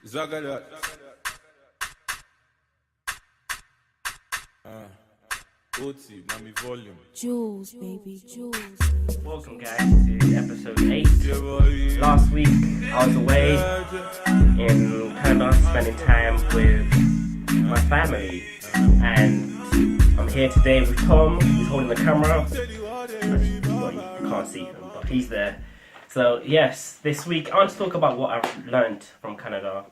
Zagadat. OT, mommy volume. Jules, baby, Jules. Welcome guys to episode 8. Last week I was away in Canada spending time with my family, and I'm here today with Tom, who's holding the camera. Well, you can't see him, but he's there. So yes, this week I want to talk about what I've learned from Canada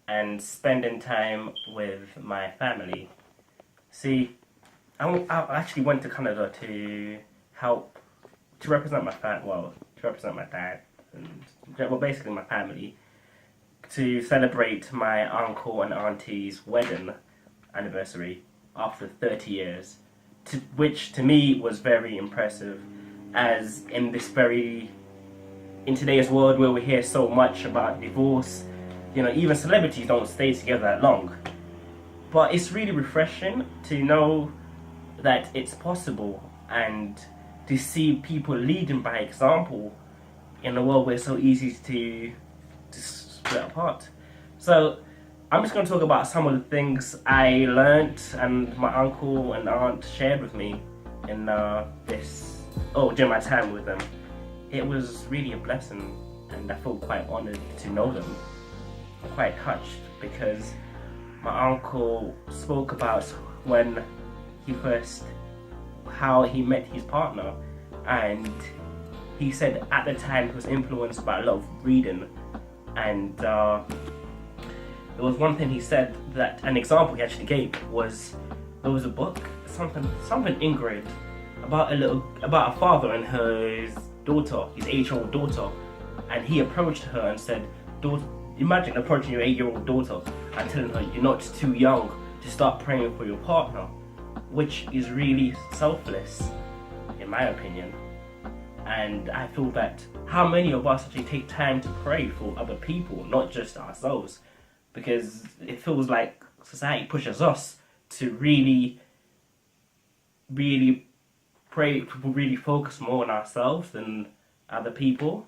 and spending time with my family. See, I actually went to Canada to help, to represent my to represent my dad, and basically my family, to celebrate my uncle and auntie's wedding anniversary after 30 years, which to me was very impressive, as in today's world where we hear so much about divorce, even celebrities don't stay together that long. But it's really refreshing to know that it's possible, and to see people leading by example in a world where it's so easy to split apart. So I'm just going to talk about some of the things I learned and my uncle and aunt shared with me in during my time with them. It was really a blessing, and I feel quite honoured to know them. I'm quite touched because my uncle spoke about how he met his partner, and he said at the time he was influenced by a lot of reading, and there was one thing he said, that an example he actually gave was, there was a book, something Ingrid, about a father and his daughter, his 8-year-old daughter, and he approached her and said, imagine approaching your 8-year-old daughter and telling her you're not too young to start praying for your partner, which is really selfless, in my opinion. And I feel that how many of us actually take time to pray for other people, not just ourselves, because it feels like society pushes us to really pray, to really focus more on ourselves than other people.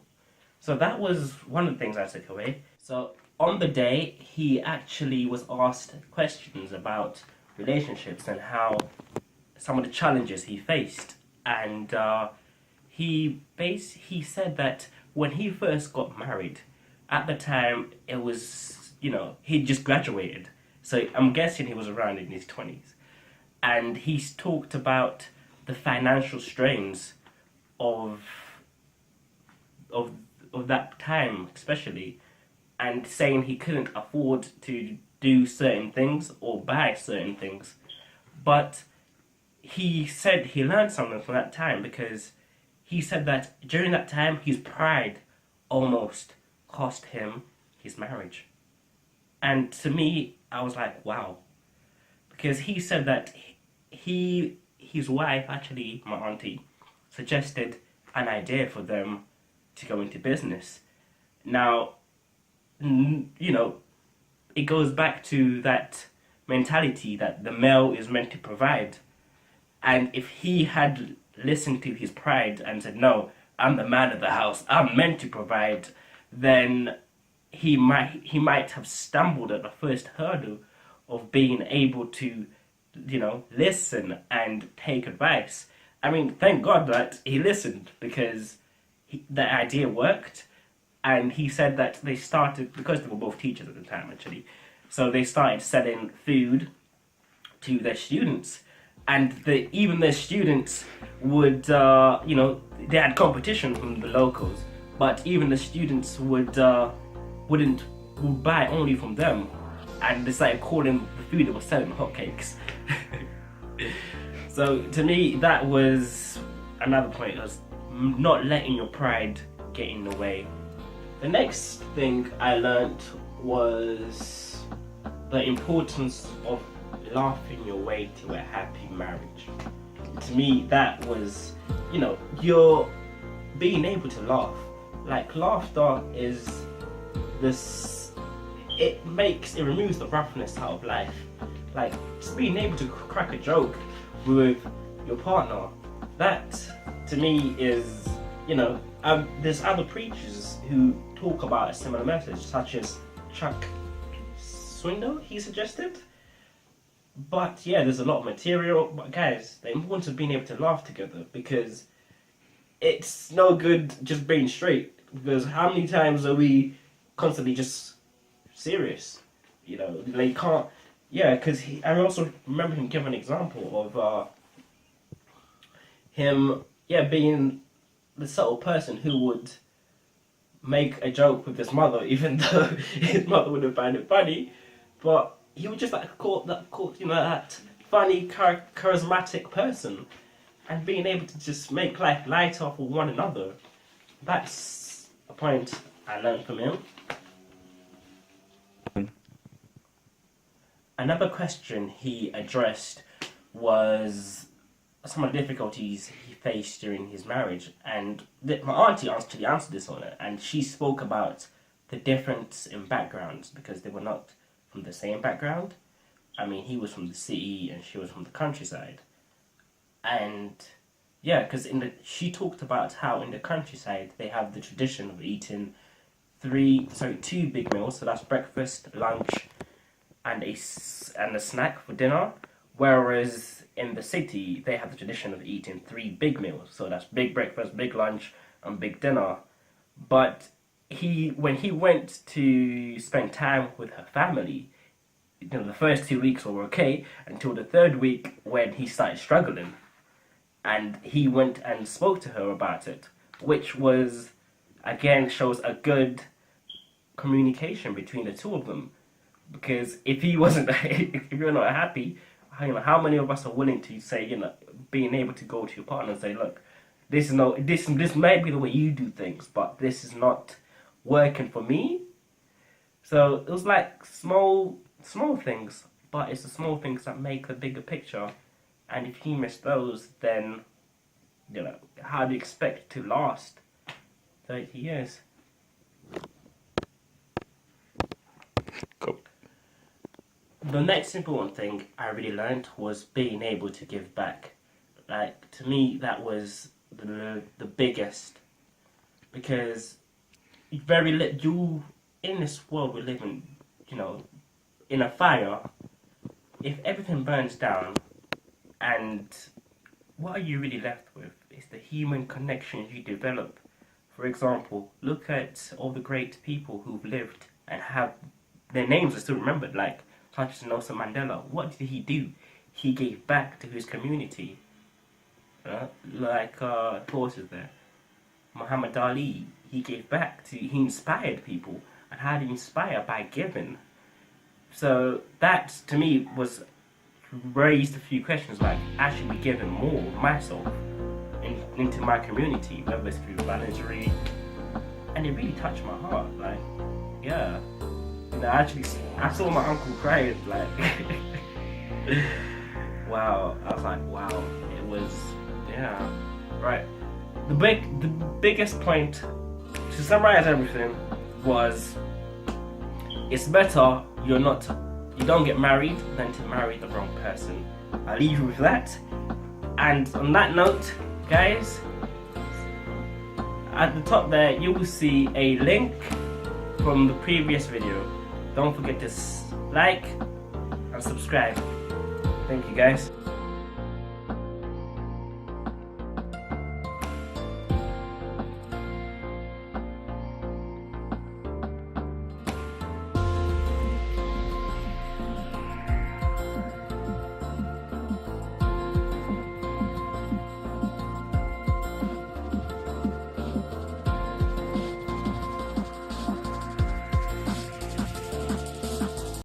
So that was one of the things I took away. So on the day, he actually was asked questions about relationships and how some of the challenges he faced, and he said that when he first got married, at the time it was, he'd just graduated, so I'm guessing he was around in his 20s, and he's talked about the financial strains of that time especially, and saying he couldn't afford to do certain things or buy certain things. But he said he learned something from that time, because he said that during that time his pride almost cost him his marriage. And to me, I was like, wow. Because he said that his wife, actually my auntie, suggested an idea for them to go into business. Now, it goes back to that mentality that the male is meant to provide. And if he had listened to his pride and said, no, I'm the man of the house, I'm meant to provide, then he might have stumbled at the first hurdle of being able to, listen and take advice. I mean, thank God that he listened, because the idea worked. And he said that they started, because they were both teachers at the time actually, so they started selling food to their students. And even their students would, they had competition from the locals, but even the students would buy only from them. And they started calling the food they were selling hotcakes. So to me, that was another point, was not letting your pride get in the way. The next thing I learned was the importance of laughing your way to a happy marriage. To me, that was, you're being able to laugh. Like, laughter is this, it removes the roughness out of life. Like, just being able to crack a joke with your partner, that to me is, there's other preachers who talk about a similar message, such as Chuck window, he suggested. But yeah, there's a lot of material. But guys, the importance of being able to laugh together, because it's no good just being straight. Because how many times are we constantly just serious? You know, they can't. Yeah, because I also remember him giving an example of him, being the subtle person who would make a joke with his mother, even though his mother would have found it funny, but he would just caught that funny, charismatic person, and being able to just make life light off of one another. That's a point I learned from him. Another question he addressed was some of the difficulties he faced during his marriage, and my auntie actually answered this on it, and she spoke about the difference in backgrounds, because they were not from the same background. I mean, he was from the city and she was from the countryside, and yeah, because she talked about how in the countryside they have the tradition of eating two big meals, so that's breakfast, lunch, and a snack for dinner, whereas in the city they have the tradition of eating 3 big meals, so that's big breakfast, big lunch, and big dinner. But when he went to spend time with her family, the first 2 weeks were okay until the 3rd week, when he started struggling, and he went and spoke to her about it, which was again shows a good communication between the two of them. Because if he wasn't, if you're not happy, how many of us are willing to say, being able to go to your partner and say, look, this might be the way you do things, but this is not working for me. So it was like small things, but it's the small things that make the bigger picture. And if you miss those, then how do you expect it to last 30 years? Cool. The next important thing I really learned was being able to give back. Like, to me, that was the biggest, because you in this world we live in, in a fire, if everything burns down, and what are you really left with is the human connections you develop. For example, look at all the great people who've lived and have their names are still remembered, such as Nelson Mandela. What did he do? He gave back to his community. Horses there. Muhammad Ali, he gave back he inspired people. And how do you inspire? By giving. So that, to me, raised a few questions, like actually giving more myself into my community, whether it's through voluntary, and it really touched my heart. I saw my uncle cry, wow. I was like, wow, it was, right. The biggest point, to summarize everything, was it's better you don't get married than to marry the wrong person. I'll leave you with that. And on that note, guys, at the top there you will see a link from the previous video. Don't forget to like and subscribe. Thank you, guys.